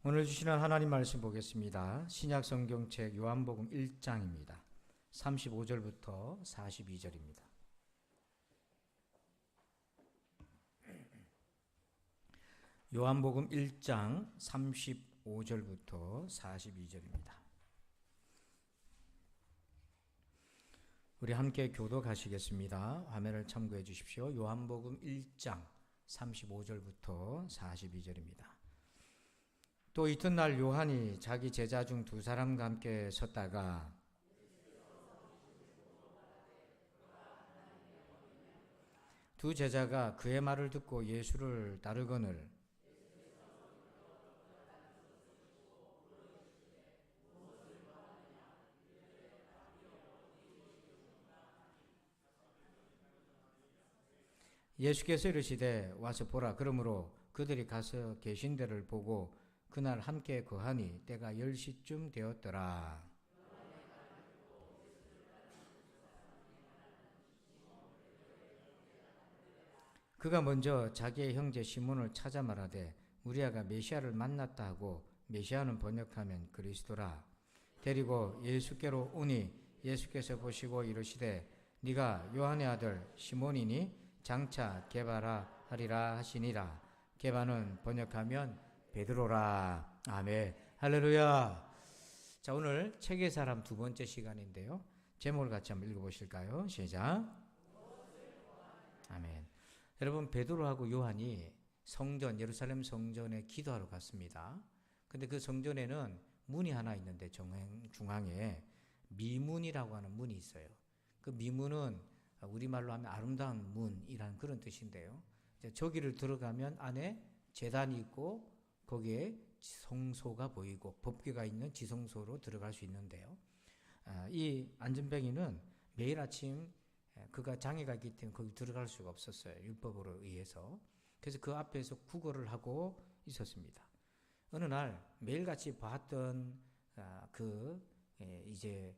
오늘 주시는 하나님 말씀 보겠습니다. 신약 성경책 요한복음 1장입니다. 35절부터 42절입니다. 요한복음 1장 35절부터 42절입니다. 우리 함께 교독하시겠습니다. 화면을 참고해 주십시오. 요한복음 1장 35절부터 42절입니다. 또 이튿날 요한이 자기 제자 중 두 사람과 함께 섰다가 두 제자가 그의 말을 듣고 예수를 따르거늘 예수께서 이르시되 와서 보라. 그러므로 그들이 가서 계신 데를 보고 그날 함께 거하니 때가 10시쯤 되었더라. 그가 먼저 자기의 형제 시몬을 찾아 말하되 우리아가 메시아를 만났다 하고, 메시아는 번역하면 그리스도라. 데리고 예수께로 오니 예수께서 보시고 이르시되 네가 요한의 아들 시몬이니 장차 게바라 하리라 하시니라. 게바는 번역하면 베드로라. 아멘. 할렐루야. 자, 오늘 책의 사람 두 번째 시간인데요. 제목을 같이 한번 읽어보실까요? 시작. 아멘. 여러분, 베드로하고 요한이 성전, 예루살렘 성전에 기도하러 갔습니다. 근데 그 성전에는 문이 하나 있는데 중앙에 미문이라고 하는 문이 있어요. 그 미문은 우리말로 하면 아름다운 문이라는 그런 뜻인데요. 저기를 들어가면 안에 제단이 있고 거기에 지성소가 보이고 법궤가 있는 지성소로 들어갈 수 있는데요. 이 안전뱅이는 매일 아침 그가 장애가 있기 때문에 거기 들어갈 수가 없었어요. 율법으로 의해서. 그래서 그 앞에서 구걸을 하고 있었습니다. 어느 날 매일같이 봤던 이제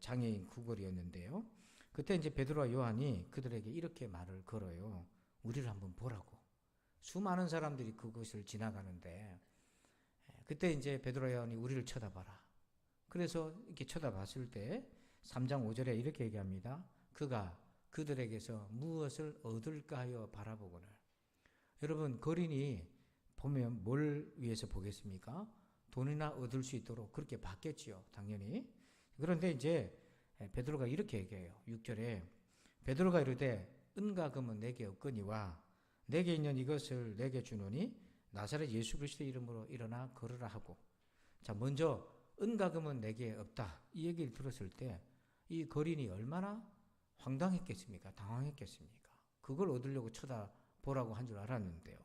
장애인 구걸이었는데요. 그때 이제 베드로와 요한이 그들에게 이렇게 말을 걸어요. 우리를 한번 보라고. 수많은 사람들이 그곳을 지나가는데 그때 이제 베드로와 요한이 우리를 쳐다봐라. 그래서 이렇게 쳐다봤을 때 3장 5절에 이렇게 얘기합니다. 그가 그들에게서 무엇을 얻을까 하여 바라보거늘. 여러분, 거린이 보면 뭘 위해서 보겠습니까? 돈이나 얻을 수 있도록 그렇게 봤겠지요. 당연히. 그런데 이제 베드로가 이렇게 얘기해요. 6절에 베드로가 이르되 은과 금은 내게 없거니와 내게 있는 이것을 내게 주노니 나사렛 예수 그리스도의 이름으로 일어나 걸으라 하고. 자, 먼저 은과 금은 내게 없다. 이 얘기를 들었을 때 이 거린이 얼마나 황당했겠습니까? 당황했겠습니까? 그걸 얻으려고 쳐다보라고 한 줄 알았는데요.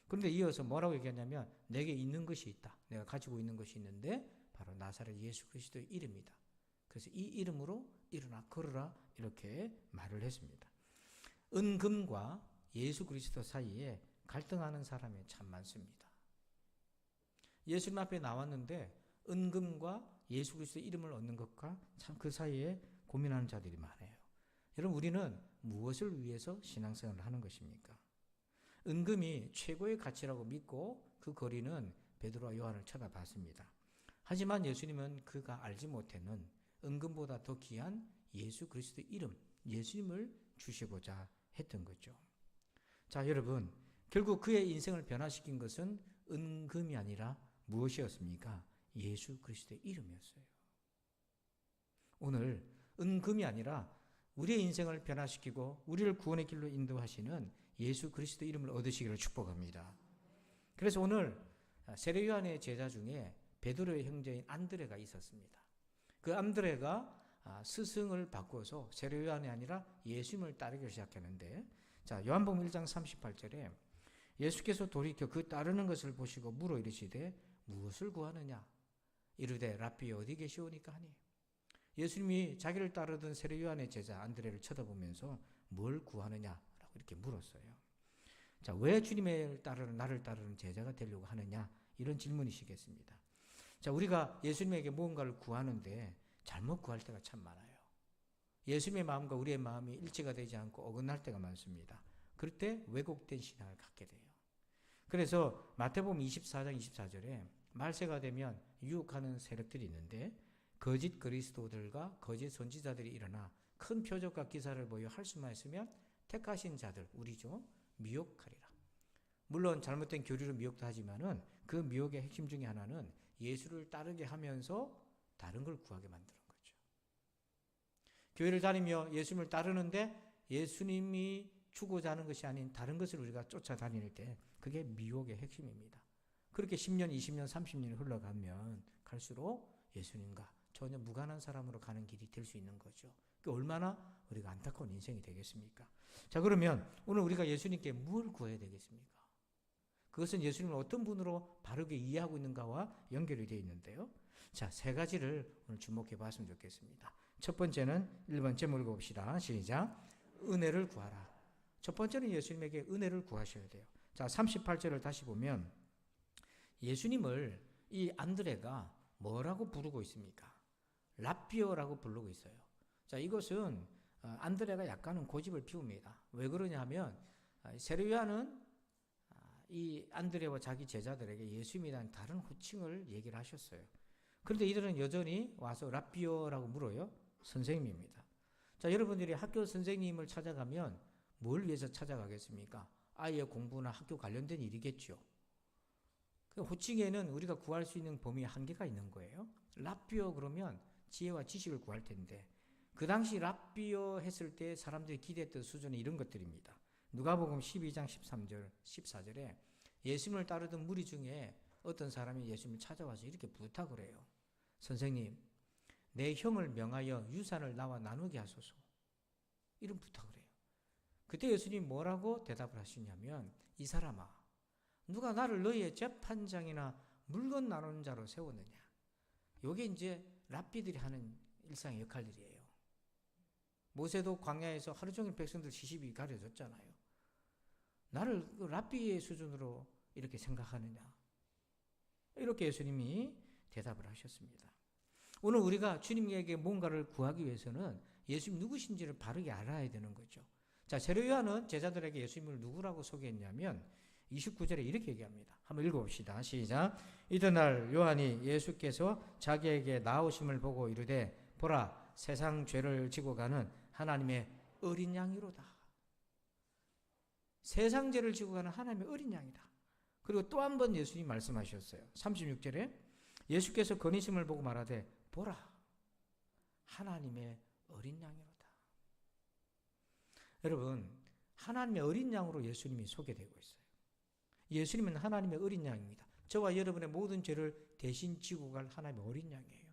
그런데 이어서 뭐라고 얘기하냐면 내게 있는 것이 있다. 내가 가지고 있는 것이 있는데 바로 나사렛 예수 그리스도의 이름이다. 그래서 이 이름으로 일어나 걸으라 이렇게 말을 했습니다. 은금과 예수 그리스도 사이에 갈등하는 사람이 참 많습니다. 예수님 앞에 나왔는데 은금과 예수 그리스도의 이름을 얻는 것과 참 그 사이에 고민하는 자들이 많아요. 여러분, 우리는 무엇을 위해서 신앙생활을 하는 것입니까? 은금이 최고의 가치라고 믿고 그 거리는 베드로와 요한을 쳐다봤습니다. 하지만 예수님은 그가 알지 못하는 은금보다 더 귀한 예수 그리스도의 이름, 예수님을 주시고자 했던 거죠. 자, 여러분, 결국 그의 인생을 변화시킨 것은 은금이 아니라 무엇이었습니까? 예수 그리스도의 이름이었어요. 오늘 은금이 아니라 우리의 인생을 변화시키고 우리를 구원의 길로 인도하시는 예수 그리스도 이름을 얻으시기를 축복합니다. 그래서 오늘 세례 요한의 제자 중에 베드로의 형제인 안드레가 있었습니다. 그 안드레가 스승을 바꿔서 세례 요한이 아니라 예수님을 따르기 시작하는데, 자, 요한복음 1장 38절에 예수께서 돌이켜 그 따르는 것을 보시고 물어 이르시되 무엇을 구하느냐? 이르되 랍비 어디 계시오니까 하니. 예수님이 자기를 따르던 세례 요한의 제자 안드레를 쳐다보면서 뭘 구하느냐라고 이렇게 물었어요. 자, 왜 주님의 나를 따르는 제자가 되려고 하느냐? 이런 질문이시겠습니다. 자, 우리가 예수님에게 무언가를 구하는데 잘못 구할 때가 참 많아요. 예수님의 마음과 우리의 마음이 일치가 되지 않고 어긋날 때가 많습니다. 그럴 때 왜곡된 신앙을 갖게 돼요. 그래서 마태복음 24장 24절에 말세가 되면 유혹하는 세력들이 있는데 거짓 그리스도들과 거짓 선지자들이 일어나 큰 표적과 기사를 보여 할 수만 있으면 택하신 자들, 우리죠, 미혹하리라. 물론 잘못된 교리로 미혹도 하지만은 그 미혹의 핵심 중에 하나는 예수를 따르게 하면서 다른 걸 구하게 만드는 거죠. 교회를 다니며 예수님을 따르는데 예수님이 추구하자 하는 것이 아닌 다른 것을 우리가 쫓아다닐 때 그게 미혹의 핵심입니다. 그렇게 10년, 20년, 30년이 흘러가면 갈수록 예수님과 전혀 무관한 사람으로 가는 길이 될 수 있는 거죠. 얼마나 우리가 안타까운 인생이 되겠습니까? 자, 그러면 오늘 우리가 예수님께 뭘 구해야 되겠습니까? 그것은 예수님을 어떤 분으로 바르게 이해하고 있는가와 연결이 되어 있는데요. 자, 세 가지를 오늘 주목해 봤으면 좋겠습니다. 첫 번째는 1번 제목 읽어봅시다. 시작. 은혜를 구하라. 첫 번째는 예수님에게 은혜를 구하셔야 돼요. 자, 38절을 다시 보면 예수님을 이 안드레가 뭐라고 부르고 있습니까? 라비오라고 부르고 있어요. 자, 이것은 안드레가 약간은 고집을 피웁니다. 왜 그러냐 하면 세례요한은 이 안드레와 자기 제자들에게 예수님이라는 다른 호칭을 얘기를 하셨어요. 그런데 이들은 여전히 와서 라비오라고 물어요. 선생님입니다. 자, 여러분들이 학교 선생님을 찾아가면 뭘 위해서 찾아가겠습니까? 아이의 공부나 학교 관련된 일이겠죠. 그 호칭에는 우리가 구할 수 있는 범위에 한계가 있는 거예요. 라비오 그러면 지혜와 지식을 구할 텐데 그 당시 라비오 했을 때 사람들이 기대했던 수준이 이런 것들입니다. 누가복음 12장 13절, 14절에 예수님을 따르던 무리 중에 어떤 사람이 예수님을 찾아와서 이렇게 부탁을 해요. 선생님, 내 형을 명하여 유산을 나와 나누게 하소서. 이런 부탁을 해요. 그때 예수님이 뭐라고 대답을 하시냐면 이 사람아, 누가 나를 너희의 재판장이나 물건 나누는 자로 세웠느냐. 이게 이제 랍비들이 하는 일상의 역할들이에요. 모세도 광야에서 하루 종일 백성들 시집이 가려졌잖아요. 나를 랍비의 수준으로 이렇게 생각하느냐. 이렇게 예수님이 대답을 하셨습니다. 오늘 우리가 주님에게 뭔가를 구하기 위해서는 예수님 누구신지를 바르게 알아야 되는 거죠. 자, 세례요한은 제자들에게 예수님을 누구라고 소개했냐면 29절에 이렇게 얘기합니다. 한번 읽어봅시다. 시작. 이튿날 요한이 예수께서 자기에게 나오심을 보고 이르되 보라, 세상 죄를 지고 가는 하나님의 어린 양이로다. 세상 죄를 지고 가는 하나님의 어린 양이다. 그리고 또 한 번 예수님 말씀하셨어요. 36절에 예수께서 거니심을 보고 말하되 보라, 하나님의 어린 양이로다. 여러분, 하나님의 어린 양으로 예수님이 소개되고 있어요. 예수님은 하나님의 어린 양입니다. 저와 여러분의 모든 죄를 대신 지고 갈 하나님의 어린 양이에요.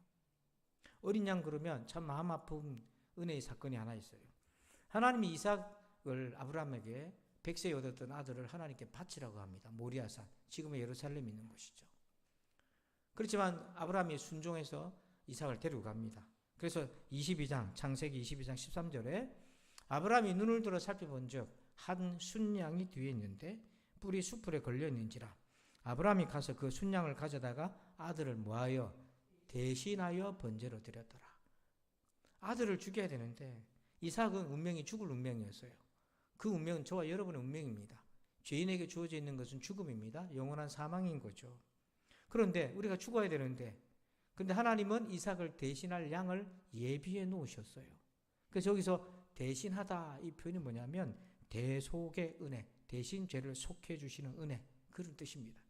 어린 양 그러면 참 마음 아픈 은혜의 사건이 하나 있어요. 하나님이 이삭을 아브라함에게 100세에 얻었던 아들을 하나님께 바치라고 합니다. 모리아산, 지금의 예루살렘에 있는 곳이죠. 그렇지만 아브라함이 순종해서 이삭을 데리고 갑니다. 그래서 22장, 창세기 22장 13절에 아브라함이 눈을 들어 살펴본 적 한 순양이 뒤에 있는데 뿔이 수풀에 걸려 있는지라 아브라함이 가서 그 순양을 가져다가 아들을 모하여 대신하여 번제로 드렸더라. 아들을 죽여야 되는데 이삭은 운명이 죽을 운명이었어요. 그 운명은 저와 여러분의 운명입니다. 죄인에게 주어져 있는 것은 죽음입니다. 영원한 사망인 거죠. 그런데 우리가 죽어야 되는데 근데 하나님은 이삭을 대신할 양을 예비해 놓으셨어요. 그래서 여기서 대신하다 이 표현이 뭐냐면 대속의 은혜, 대신 죄를 속해 주시는 은혜, 그런 뜻입니다.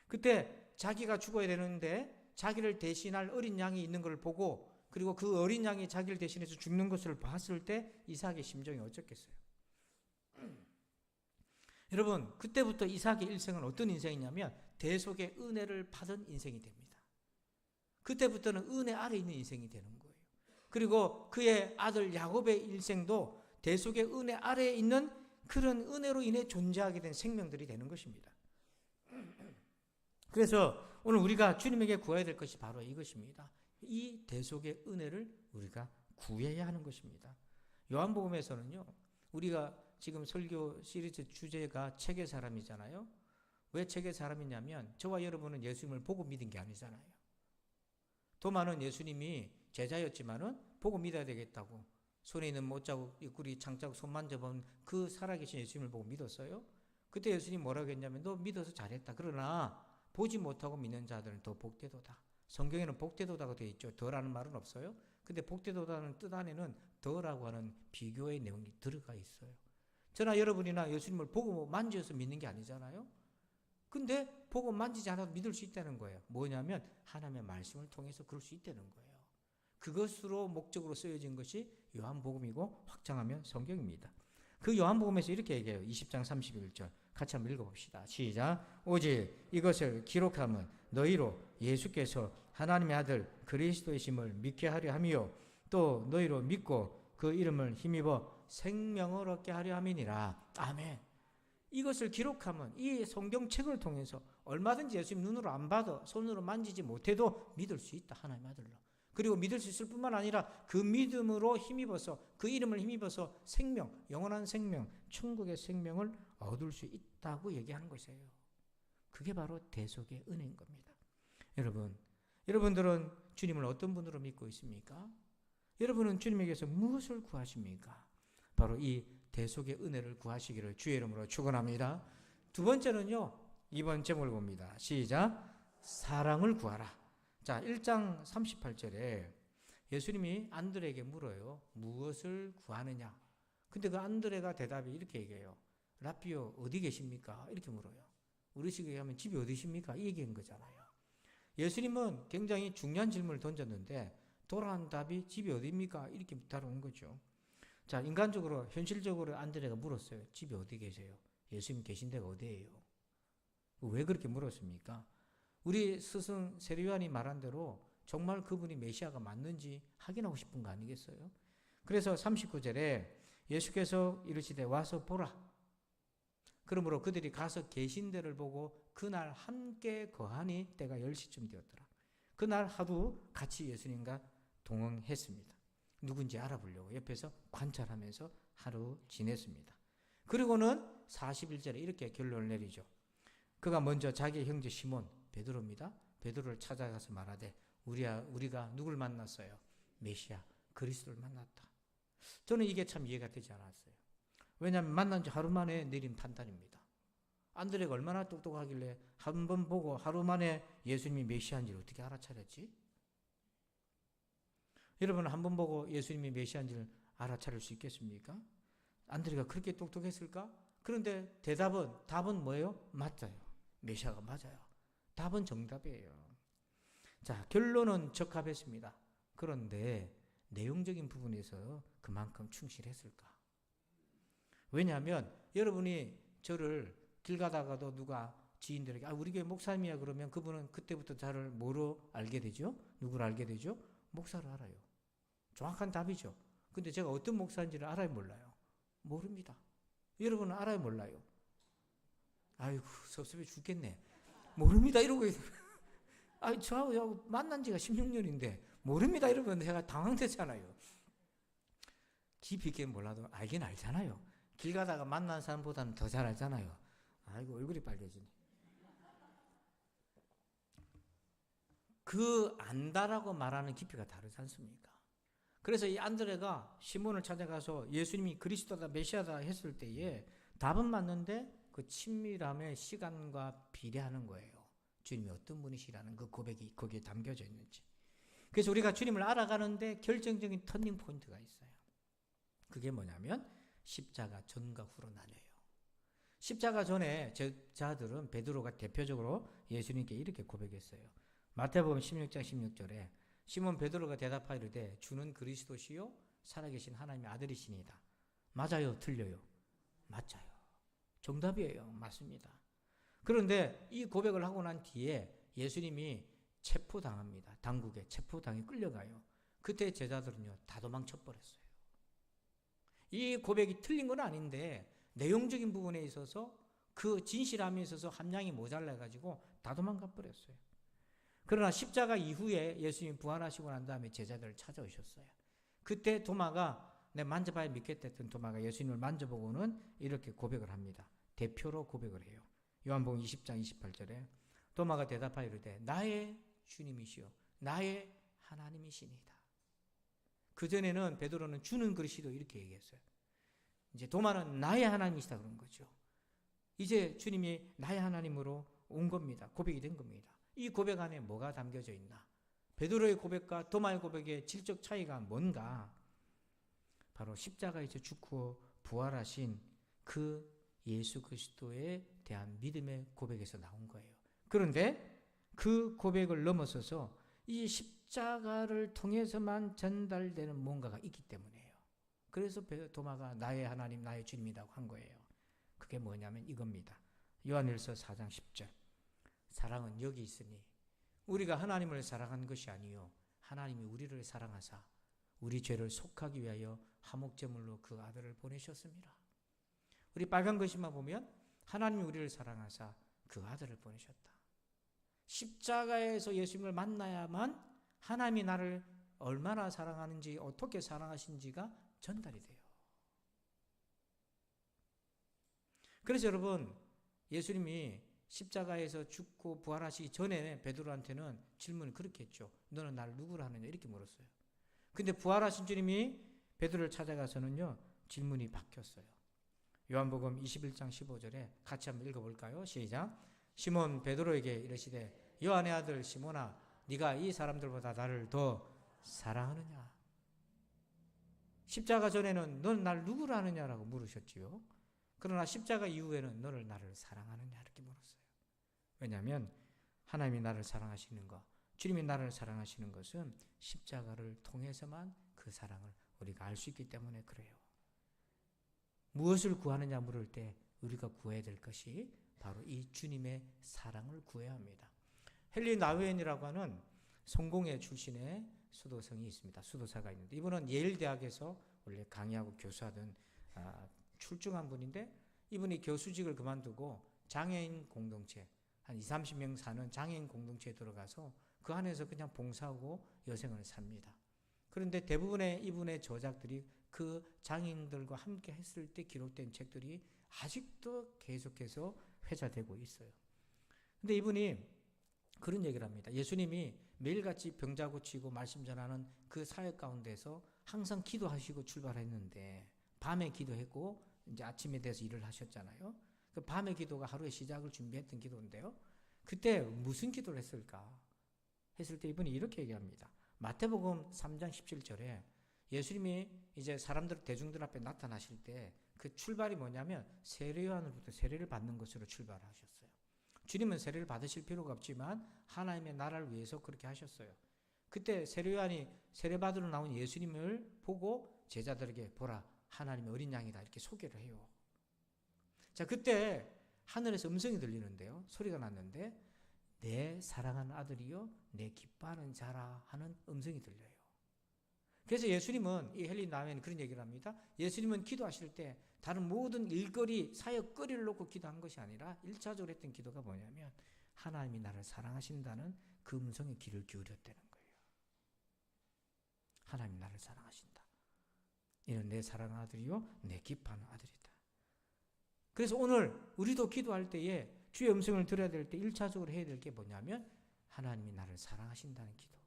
그때 자기가 죽어야 되는데 자기를 대신할 어린 양이 있는 걸 보고 그리고 그 어린 양이 자기를 대신해서 죽는 것을 봤을 때 이삭의 심정이 어쩌겠어요? 여러분, 그때부터 이삭의 일생은 어떤 인생이냐면 대속의 은혜를 받은 인생이 됩니다. 그때부터는 은혜 아래 있는 인생이 되는 거예요. 그리고 그의 아들 야곱의 일생도 대속의 은혜 아래에 있는 그런 은혜로 인해 존재하게 된 생명들이 되는 것입니다. 그래서 오늘 우리가 주님에게 구해야 될 것이 바로 이것입니다. 이 대속의 은혜를 우리가 구해야 하는 것입니다. 요한복음에서는요, 우리가 지금 설교 시리즈 주제가 책의 사람이잖아요. 왜 책의 사람이냐면 저와 여러분은 예수님을 보고 믿은 게 아니잖아요. 도마는 예수님이 제자였지만은 보고 믿어야 되겠다고 손에 있는 못자국, 입구리, 장자국 손 만져본 그 살아계신 예수님을 보고 믿었어요. 그때 예수님 뭐라고 했냐면 너 믿어서 잘했다. 그러나 보지 못하고 믿는 자들은 더 복되도다. 성경에는 복되도다가 되어 있죠. 더라는 말은 없어요. 근데 복되도다는 뜻 안에는 더라고 하는 비교의 내용이 들어가 있어요. 저나 여러분이나 예수님을 보고 만져서 믿는 게 아니잖아요. 근데 보고 만지지 않아도 믿을 수 있다는 거예요. 뭐냐면 하나님의 말씀을 통해서 그럴 수 있다는 거예요. 그것으로 목적으로 쓰여진 것이 요한복음이고 확장하면 성경입니다. 그 요한복음에서 이렇게 얘기해요. 20장 31절 같이 한번 읽어봅시다. 시작. 오직 이것을 기록하면 너희로 예수께서 하나님의 아들 그리스도이심을 믿게 하려 함이요 또 너희로 믿고 그 이름을 힘입어 생명을 얻게 하려 함이니라. 아멘. 이것을 기록하면 이 성경책을 통해서 얼마든지 예수님 눈으로 안 봐도 손으로 만지지 못해도 믿을 수 있다. 하나님의 아들로. 그리고 믿을 수 있을 뿐만 아니라 그 믿음으로 힘입어서 그 이름을 힘입어서 생명, 영원한 생명, 천국의 생명을 얻을 수 있다고 얘기하는 것이에요. 그게 바로 대속의 은혜인 겁니다. 여러분들은 주님을 어떤 분으로 믿고 있습니까? 여러분은 주님에게서 무엇을 구하십니까? 바로 이 대속의 은혜를 구하시기를 주의 이름으로 축원합니다. 두 번째는요. 이번 제목을 봅니다. 시작. 사랑을 구하라. 자, 1장 38절에 예수님이 안드레에게 물어요. 무엇을 구하느냐? 근데 그 안드레가 대답이 이렇게 얘기해요. 라삐오 어디 계십니까? 이렇게 물어요. 우리식으로 하면 집이 어디십니까? 이 얘기인 거잖아요. 예수님은 굉장히 중요한 질문을 던졌는데 돌아온 답이 집이 어디입니까? 이렇게 다루는 거죠. 자, 인간적으로 현실적으로 안드레가 물었어요. 집이 어디 계세요? 예수님 계신 데가 어디예요? 왜 그렇게 물었습니까? 우리 스승 세례요한이 말한 대로 정말 그분이 메시아가 맞는지 확인하고 싶은 거 아니겠어요? 그래서 39절에 예수께서 이르시되 와서 보라. 그러므로 그들이 가서 계신 데를 보고 그날 함께 거하니 때가 10시쯤 되었더라. 그날 하루 같이 예수님과 동행했습니다. 누군지 알아보려고 옆에서 관찰하면서 하루 지냈습니다. 그리고는 41절에 이렇게 결론을 내리죠. 그가 먼저 자기 형제 시몬 베드로입니다. 베드로를 찾아가서 말하되 우리가 누굴 만났어요? 메시아 그리스도를 만났다. 저는 이게 참 이해가 되지 않았어요. 왜냐하면 만난 지 하루 만에 내린 판단입니다. 안드레가 얼마나 똑똑하길래 한 번 보고 하루 만에 예수님이 메시아인지를 어떻게 알아차렸지? 여러분 한 번 보고 예수님이 메시아인지를 알아차릴 수 있겠습니까? 안드레가 그렇게 똑똑했을까? 그런데 답은 뭐예요? 맞아요. 메시아가 맞아요. 답은 정답이에요. 자, 결론은 적합했습니다. 그런데 내용적인 부분에서 그만큼 충실했을까? 왜냐하면 여러분이 저를 길 가다가도 누가 지인들에게 우리 교회 목사님이야 그러면 그분은 그때부터 저를 뭐로 알게 되죠? 누구를 알게 되죠? 목사를 알아요. 정확한 답이죠. 근데 제가 어떤 목사인지를 알아요, 몰라요? 모릅니다. 여러분은 알아요, 몰라요? 아이고 섭섭해 죽겠네. 모릅니다 이러고 저하고 만난 지가 16년인데 모릅니다 이러면 제가 당황됐잖아요. 깊이 있게 몰라도 알긴 알잖아요. 길 가다가 만난 사람보다는 더 잘 알잖아요. 아이고 얼굴이 빨개지네. 그 안다라고 말하는 깊이가 다르지 않습니까? 그래서 이 안드레가 시몬을 찾아가서 예수님이 그리스도다 메시아다 했을 때에 답은 맞는데 그 친밀함의 시간과 비례하는 거예요. 주님이 어떤 분이시라는 그 고백이 거기에 담겨져 있는지. 그래서 우리가 주님을 알아가는데 결정적인 터닝 포인트가 있어요. 그게 뭐냐면 십자가 전과 후로 나뉘어요. 십자가 전에 제자들은 베드로가 대표적으로 예수님께 이렇게 고백했어요. 마태복음 16장 16절에 시몬 베드로가 대답하이르되 주는 그리스도시요 살아계신 하나님의 아들이시니이다. 맞아요? 틀려요? 맞아요. 정답이에요. 맞습니다. 그런데 이 고백을 하고 난 뒤에 예수님이 체포당합니다. 당국에 체포당해 끌려가요. 그때 제자들은요 다 도망쳐버렸어요. 이 고백이 틀린 건 아닌데 내용적인 부분에 있어서 그 진실함에 있어서 함량이 모자라가지고 다 도망가 버렸어요. 그러나 십자가 이후에 예수님이 부활하시고 난 다음에 제자들을 찾아오셨어요. 그때 도마가 내 만져봐야 믿겠다 했던 도마가 예수님을 만져보고는 이렇게 고백을 합니다. 대표로 고백을 해요. 요한복음 20장 28절에 도마가 대답하이르되 나의 주님이시요 나의 하나님이시니이다. 그전에는 베드로는 주는 그리스도 이렇게 얘기했어요. 이제 도마는 나의 하나님이시다 그런 거죠. 이제 주님이 나의 하나님으로 온 겁니다. 고백이 된 겁니다. 이 고백 안에 뭐가 담겨져 있나? 베드로의 고백과 도마의 고백의 질적 차이가 뭔가? 바로 십자가에서 죽고 부활하신 그 예수 그리스도에 대한 믿음의 고백에서 나온 거예요. 그런데 그 고백을 넘어서서 이 십자가를 통해서만 전달되는 뭔가가 있기 때문이에요. 그래서 도마가 나의 하나님 나의 주님이라고 한 거예요. 그게 뭐냐면 이겁니다. 요한일서 4장 10절. 사랑은 여기 있으니 우리가 하나님을 사랑한 것이 아니요 하나님이 우리를 사랑하사 우리 죄를 속하기 위하여 화목제물로 그 아들을 보내셨습니다. 우리 빨간 글씨만 보면 하나님이 우리를 사랑하사 그 아들을 보내셨다. 십자가에서 예수님을 만나야만 하나님이 나를 얼마나 사랑하는지 어떻게 사랑하신지가 전달이 돼요. 그래서 여러분 예수님이 십자가에서 죽고 부활하시기 전에 베드로한테는 질문을 그렇게 했죠. 너는 나를 누구로 하느냐 이렇게 물었어요. 근데 부활하신 주님이 베드로를 찾아가서는요 질문이 바뀌었어요. 요한복음 21장 15절에 같이 한번 읽어볼까요? 시작. 시몬 베드로에게 이르시되 요한의 아들 시몬아 네가 이 사람들보다 나를 더 사랑하느냐? 십자가 전에는 너는 나를 누구로 하느냐라고 물으셨지요. 그러나 십자가 이후에는 너를 나를 사랑하느냐 이렇게 물었어요. 왜냐하면 하나님이 나를 사랑하시는 것, 주님이 나를 사랑하시는 것은 십자가를 통해서만 그 사랑을 우리가 알 수 있기 때문에 그래요. 무엇을 구하느냐 물을 때 우리가 구해야 될 것이 바로 이 주님의 사랑을 구해야 합니다. 헨리 나우엔이라고 하는 성공회 출신의 수도성이 있습니다. 수도사가 있는데 이분은 예일 대학에서 원래 강의하고 교수하던 출중한 분인데 이분이 교수직을 그만두고 장애인 공동체 한 20, 30명 사는 장애인 공동체에 들어가서 그 안에서 그냥 봉사하고 여생을 삽니다. 그런데 대부분의 이분의 저작들이 그 장애인들과 함께 했을 때 기록된 책들이 아직도 계속해서 회자되고 있어요. 근데 이분이 그런 얘기를 합니다. 예수님이 매일같이 병자 고치고 말씀 전하는 그 사역 가운데서 항상 기도하시고 출발했는데 밤에 기도했고 이제 아침에 돼서 일을 하셨잖아요. 그 밤의 기도가 하루의 시작을 준비했던 기도인데요. 그때 무슨 기도를 했을까? 했을 때 이분이 이렇게 얘기합니다. 마태복음 3장 17절에 예수님이 이제 사람들 대중들 앞에 나타나실 때 그 출발이 뭐냐면 세례 요한으로부터 세례를 받는 것으로 출발하셨어요. 주님은 세례를 받으실 필요가 없지만 하나님의 나라를 위해서 그렇게 하셨어요. 그때 세례 요한이 세례 받으러 나온 예수님을 보고 제자들에게 보라 하나님의 어린 양이다 이렇게 소개를 해요. 자 그때 하늘에서 음성이 들리는데요. 소리가 났는데 내 사랑하는 아들이요 내 기뻐하는 자라 하는 음성이 들려요. 그래서 예수님은 이 헨리 나우엔은 그런 얘기를 합니다. 예수님은 기도하실 때 다른 모든 일거리 사역거리를 놓고 기도한 것이 아니라 1차적으로 했던 기도가 뭐냐면 하나님이 나를 사랑하신다는 그 음성에 귀를 기울였다는 거예요. 하나님 나를 사랑하신다. 이는 내 사랑하는 아들이요 내 기뻐하는 아들이다. 그래서 오늘 우리도 기도할 때에 주의 음성을 들어야 될 때 1차적으로 해야 될 게 뭐냐면 하나님이 나를 사랑하신다는 기도.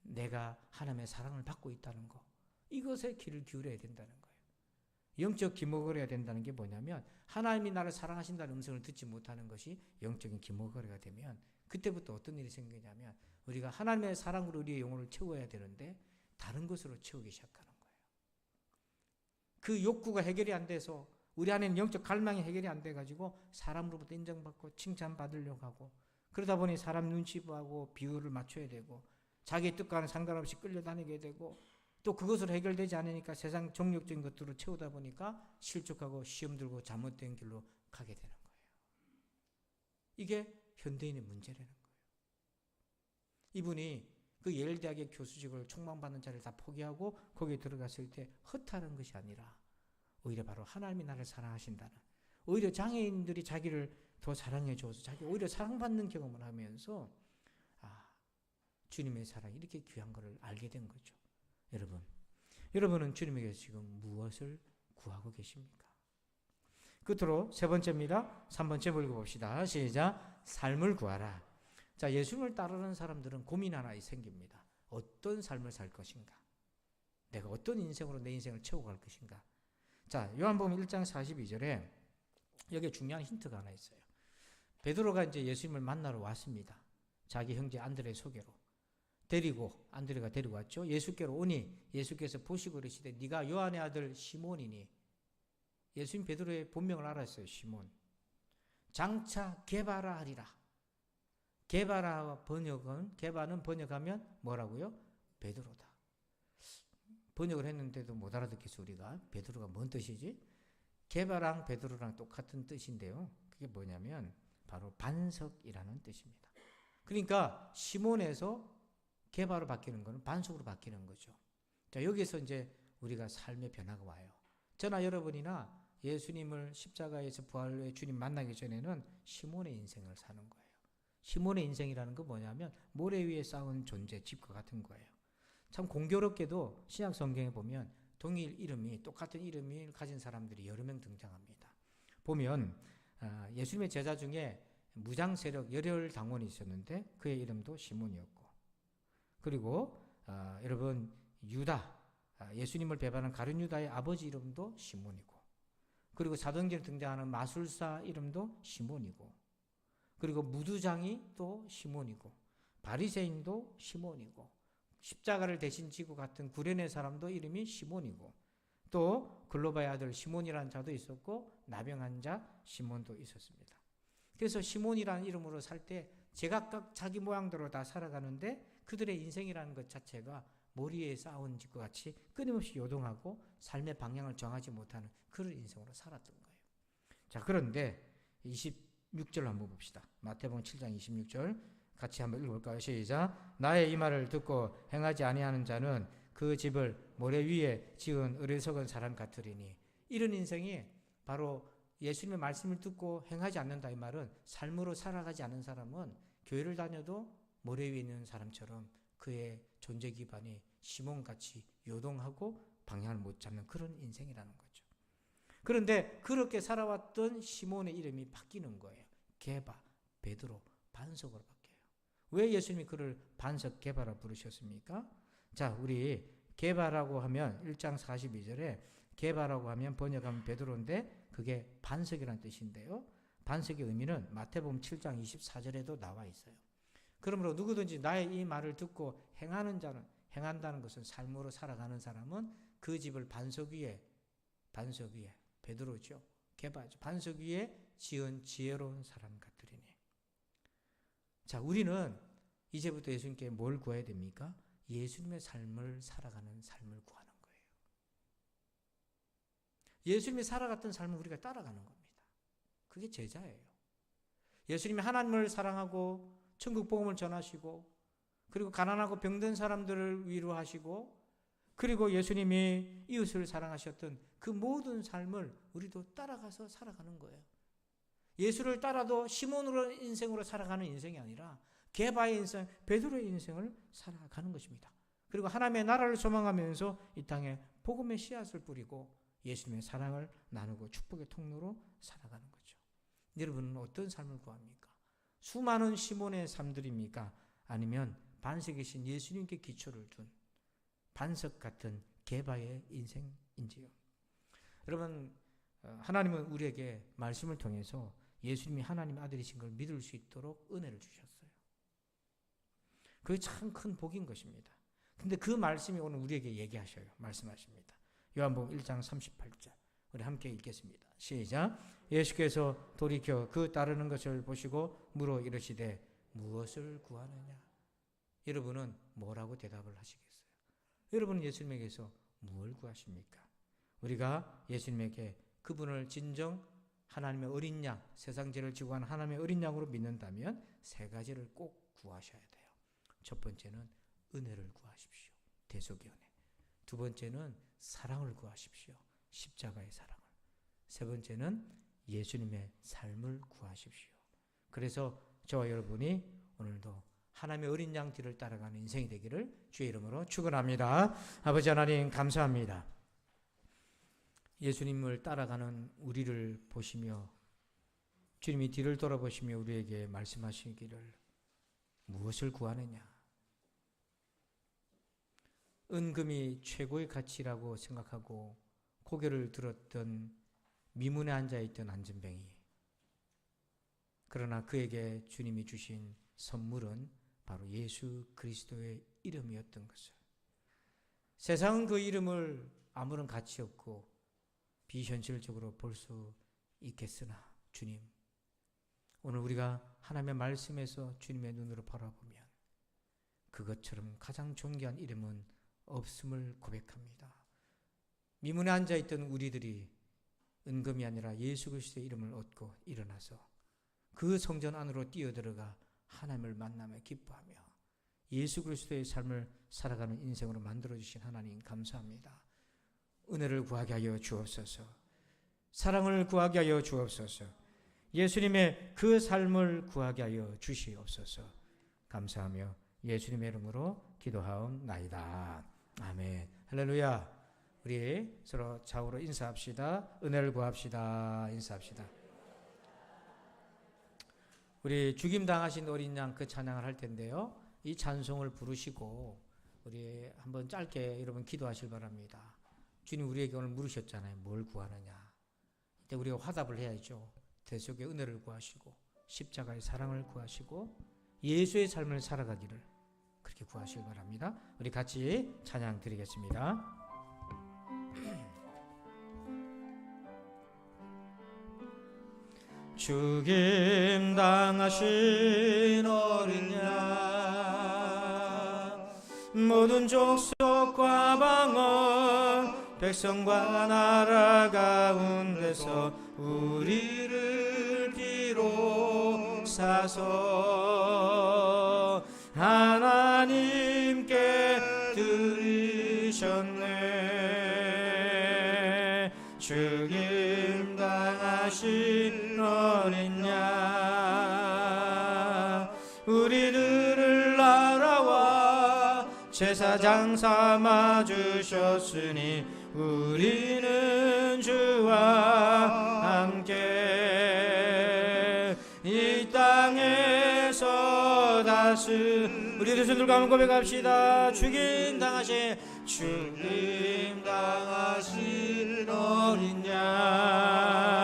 내가 하나님의 사랑을 받고 있다는 것. 이것에 귀를 기울여야 된다는 거예요. 영적 기모거리가 된다는 게 뭐냐면 하나님이 나를 사랑하신다는 음성을 듣지 못하는 것이 영적인 기모거리가 되면 그때부터 어떤 일이 생기냐면 우리가 하나님의 사랑으로 우리의 영혼을 채워야 되는데 다른 것으로 채우기 시작하는 거예요. 그 욕구가 해결이 안 돼서 우리 안에는 영적 갈망이 해결이 안 돼가지고 사람으로부터 인정받고 칭찬받으려고 하고 그러다 보니 사람 눈치 보고 비율을 맞춰야 되고 자기 뜻과는 상관없이 끌려다니게 되고 또 그것으로 해결되지 않으니까 세상 정욕적인 것들로 채우다 보니까 실족하고 시험 들고 잘못된 길로 가게 되는 거예요. 이게 현대인의 문제라는 거예요. 이분이 그 예일대학의 교수직을 총망받는 자리를 다 포기하고 거기에 들어갔을 때 허탈한 것이 아니라 오히려 바로 하나님이 나를 사랑하신다는 오히려 장애인들이 자기를 더 사랑해 줘서 자기 오히려 사랑받는 경험을 하면서 주님의 사랑이 이렇게 귀한 것을 알게 된 거죠. 여러분은 주님에게 지금 무엇을 구하고 계십니까? 끝으로 세 번째입니다. 3번째 읽어봅시다. 시작. 삶을 구하라. 자, 예수님을 따르는 사람들은 고민 하나 생깁니다. 어떤 삶을 살 것인가? 내가 어떤 인생으로 내 인생을 채워갈 것인가? 자, 요한복음 1장 42절에 여기에 중요한 힌트가 하나 있어요. 베드로가 이제 예수님을 만나러 왔습니다. 자기 형제 안드레 소개로. 안드레가 데리고 왔죠. 예수께로 오니 예수께서 보시고 그러시되 네가 요한의 아들 시몬이니. 예수님 베드로의 본명을 알았어요. 시몬. 장차 게바라 하리라. 게바는 번역하면 뭐라고요? 베드로다. 번역을 했는데도 못 알아듣겠어 우리가. 베드로가 뭔 뜻이지? 게바랑 베드로랑 똑같은 뜻인데요. 그게 뭐냐면 바로 반석이라는 뜻입니다. 그러니까 시몬에서 게바로 바뀌는 거는 반석으로 바뀌는 거죠. 자, 여기서 이제 우리가 삶의 변화가 와요. 저나 여러분이나 예수님을 십자가에서 부활의 주님 만나기 전에는 시몬의 인생을 사는 거예요. 시몬의 인생이라는 건 뭐냐면 모래 위에 쌓은 존재, 집과 같은 거예요. 참 공교롭게도 신약 성경에 보면 동일 이름이, 똑같은 이름을 가진 사람들이 여러 명 등장합니다. 보면 예수님의 제자 중에 무장 세력 열혈당원이 있었는데 그의 이름도 시몬이었고, 그리고 여러분 유다, 예수님을 배반한 가룟 유다의 아버지 이름도 시몬이고, 그리고 사도행전에 등장하는 마술사 이름도 시몬이고, 그리고 무두장이 또 시몬이고, 바리새인도 시몬이고, 십자가를 대신 지고 같은 구레네 사람도 이름이 시몬이고, 또 글로바의 아들 시몬이라는 자도 있었고 나병한 자 시몬도 있었습니다. 그래서 시몬이라는 이름으로 살 때 제각각 자기 모양대로 다 살아가는데 그들의 인생이라는 것 자체가 머리에 쌓은 집과 같이 끊임없이 요동하고 삶의 방향을 정하지 못하는 그런 인생으로 살았던 거예요. 자, 그런데 26절 한번 봅시다. 마태복음 7장 26절 같이 한번 읽어볼까요? 시작. 나의 이 말을 듣고 행하지 아니하는 자는 그 집을 모래 위에 지은 어리석은 사람 같으리니. 이런 인생이 바로 예수님의 말씀을 듣고 행하지 않는다 이 말은 삶으로 살아가지 않는 사람은 교회를 다녀도 모래 위에 있는 사람처럼 그의 존재 기반이 시몬같이 요동하고 방향을 못 잡는 그런 인생이라는 거죠. 그런데 그렇게 살아왔던 시몬의 이름이 바뀌는 거예요. 게바, 베드로, 반석으로 바뀌어요. 왜 예수님이 그를 반석 게바라 부르셨습니까? 자, 우리 게바라고 하면 1장 42절에 게바라고 하면 번역하면 베드로인데 그게 반석이라는 뜻인데요. 반석의 의미는 마태복음 7장 24절에도 나와 있어요. 그러므로 누구든지 나의 이 말을 듣고 행하는 자는, 행한다는 것은 삶으로 살아가는 사람은 그 집을 반석 위에 베드로죠. 게바죠. 반석 위에 지은 지혜로운 사람 같으리니. 자, 우리는 이제부터 예수님께 뭘 구해야 됩니까? 예수님의 삶을 살아가는 삶을 구하는 거예요. 예수님이 살아갔던 삶을 우리가 따라가는 겁니다. 그게 제자예요. 예수님이 하나님을 사랑하고 천국 복음을 전하시고, 그리고 가난하고 병든 사람들을 위로하시고, 그리고 예수님이 이웃을 사랑하셨던 그 모든 삶을 우리도 따라가서 살아가는 거예요. 예수를 따라도 시몬으로 인생으로 살아가는 인생이 아니라 게바의 인생, 베드로의 인생을 살아가는 것입니다. 그리고 하나님의 나라를 소망하면서 이 땅에 복음의 씨앗을 뿌리고 예수님의 사랑을 나누고 축복의 통로로 살아가는 거죠. 여러분은 어떤 삶을 구합니까? 수많은 시몬의 삶들입니까? 아니면 반석이신 예수님께 기초를 둔 반석 같은 게바의 인생인지요? 여러분, 하나님은 우리에게 말씀을 통해서 예수님이 하나님의 아들이신 걸 믿을 수 있도록 은혜를 주셨어요. 그게 참 큰 복인 것입니다. 근데 그 말씀이 오늘 우리에게 얘기하셔요. 말씀하십니다. 요한복음 1장 38절 우리 함께 읽겠습니다. 시작. 예수께서 돌이켜 그 따르는 것을 보시고 물어 이르시되 무엇을 구하느냐? 여러분은 뭐라고 대답을 하시겠어요? 여러분은 예수님에게서 무엇을 구하십니까? 우리가 예수님에게 그분을 진정 하나님의 어린 양, 세상 죄를 지고 간 하나님의 어린 양으로 믿는다면 세 가지를 꼭 구하셔야 돼요. 첫 번째는 은혜를 구하십시오. 대속의 은혜. 두 번째는 사랑을 구하십시오. 십자가의 사랑을. 세 번째는 예수님의 삶을 구하십시오. 그래서 저와 여러분이 오늘도 하나님의 어린 양 뒤를 따라가는 인생이 되기를 주의 이름으로 축원합니다. 아버지 하나님 감사합니다. 예수님을 따라가는 우리를 보시며 주님이 뒤를 돌아보시며 우리에게 말씀하시기를 무엇을 구하느냐? 은금이 최고의 가치라고 생각하고 고개를 들었던 미문에 앉아있던 안전뱅이, 그러나 그에게 주님이 주신 선물은 바로 예수 그리스도의 이름이었던 것을, 세상은 그 이름을 아무런 가치 없고 비현실적으로 볼 수 있겠으나 주님, 오늘 우리가 하나님의 말씀에서 주님의 눈으로 바라보면 그것처럼 가장 존귀한 이름은 없음을 고백합니다. 미문에 앉아있던 우리들이 은금이 아니라 예수 그리스도의 이름을 얻고 일어나서 그 성전 안으로 뛰어들어가 하나님을 만나며 기뻐하며 예수 그리스도의 삶을 살아가는 인생으로 만들어주신 하나님 감사합니다. 은혜를 구하게 하여 주옵소서. 사랑을 구하게 하여 주옵소서. 예수님의 그 삶을 구하게 하여 주시옵소서. 감사하며 예수님의 이름으로 기도하옵나이다. 아멘. 할렐루야. 우리 서로 좌우로 인사합시다. 은혜를 구합시다. 인사합시다. 우리 죽임당하신 어린 양 그 찬양을 할 텐데요, 이 찬송을 부르시고 우리 한번 짧게 여러분 기도하실 바랍니다. 주님 우리에게 오늘 물으셨잖아요. 뭘 구하느냐. 이때 우리가 화답을 해야죠. 대속의 은혜를 구하시고 십자가의 사랑을 구하시고 예수의 삶을 살아가기를 그렇게 구하시기 바랍니다. 우리 같이 찬양 드리겠습니다. 죽임 당하신 어린 양, 모든 족속과 방언 백성과 나라 가운데서 우리를 비로사서 하나님께 드리셨네. 죽임 당하신 어린 양, 우리들을 알아와 제사장 삼아 주셨으니 우리는 주와 함께 이 땅에서 우리 두 손들 가면 고백합시다. 죽임 당하신 어린 양,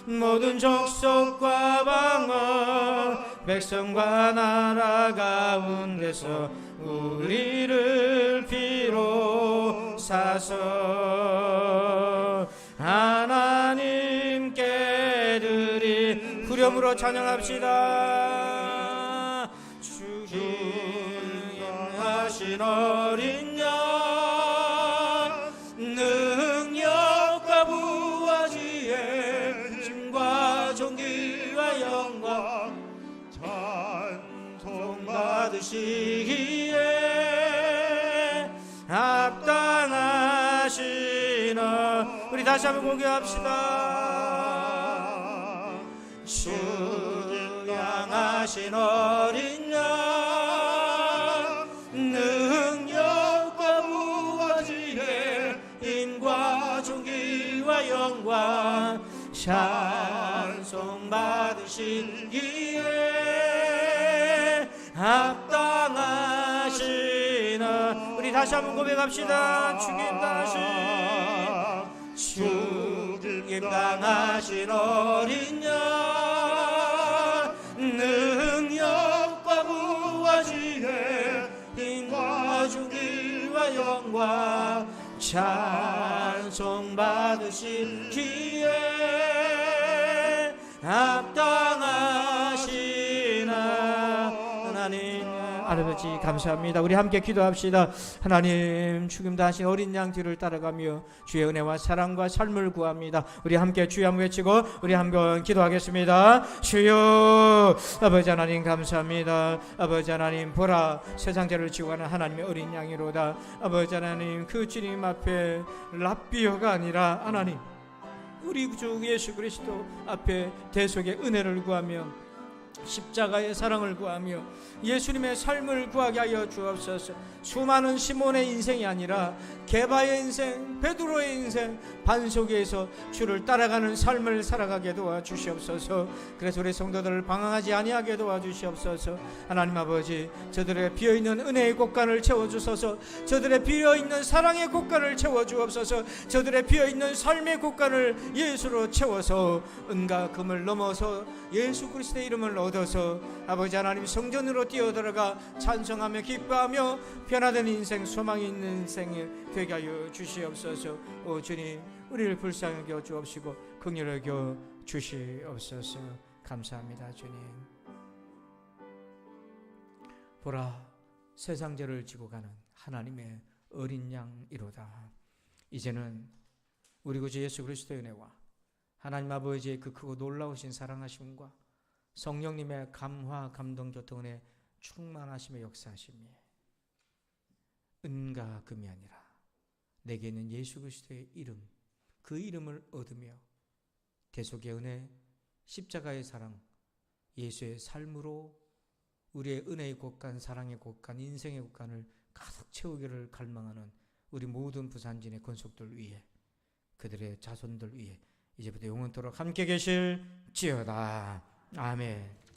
모든 족속과 방언 백성과 나라 가운데서 우리를 비로사서 하나님께 드리 후렴으로 찬양합시다. 죽임하신 어린 양, 능력과 부활지혜 힘과 존귀와 영광 찬송 받으시기에 합당하시나. 우리 다시 한번 고백합시다. 주양하신 어린 양, 능력과 부활지혜 힘과 존귀와 영광 찬송 받으시기에 합당하시나. 우리 다시 한번 고백합시다. 죽임 당하신 어린 양, 능력과 부활지혜 힘과 존귀와 영광 찬송 받으시기에 합당하시나. 하나님 아버지 감사합니다. 우리 함께 기도합시다. 하나님, 죽임 당하신 어린 양 뒤를 따라가며 주의 은혜와 사랑과 삶을 구합니다. 우리 함께 주여 한번 외치고 우리 한번 기도하겠습니다. 주여, 아버지 하나님 감사합니다. 아버지 하나님, 보라, 세상 죄를 지고 가는 하나님의 어린 양이로다. 아버지 하나님, 그 주님 앞에 랍비어가 아니라 하나님, 우리 주 예수 그리스도 앞에 대속의 은혜를 구하며 십자가의 사랑을 구하며 예수님의 삶을 구하게 하여 주옵소서. 수많은 시몬의 인생이 아니라 게바의 인생, 베드로의 인생, 반석에서 주를 따라가는 삶을 살아가게 도와주시옵소서. 그래서 우리 성도들을 방황하지 아니하게 도와주시옵소서. 하나님 아버지, 저들의 비어있는 은혜의 곳간을 채워주소서. 저들의 비어있는 사랑의 곳간을 채워주옵소서. 저들의 비어있는 삶의 곳간을 예수로 채워서 은과 금을 넘어서 예수 그리스도의 이름을 얻어서 아버지 하나님 성전으로 뛰어들어가 찬송하며 기뻐하며 변화된 인생, 소망이 있는 인생이 되게 하여 주시옵소서. 오 주님, 우리를 불쌍히 여겨 주옵시고 긍휼히 여겨 주시옵소서. 감사합니다. 주님. 보라, 세상 죄를 지고 가는 하나님의 어린 양이로다. 이제는 우리 구주 예수 그리스도의 은혜와 하나님 아버지의 그 크고 놀라우신 사랑하심과 성령님의 감화 감동 교통 은혜 충만하심의 역사하심이 은과 금이 아니라 내게 있는 예수 그리스도의 이름, 그 이름을 얻으며 대속의 은혜, 십자가의 사랑, 예수의 삶으로 우리의 은혜의 곳간, 사랑의 곳간, 인생의 곳간을 가득 채우기를 갈망하는 우리 모든 부산진의 권속들 위에, 그들의 자손들 위에 이제부터 영원토록 함께 계실지어다. 아멘.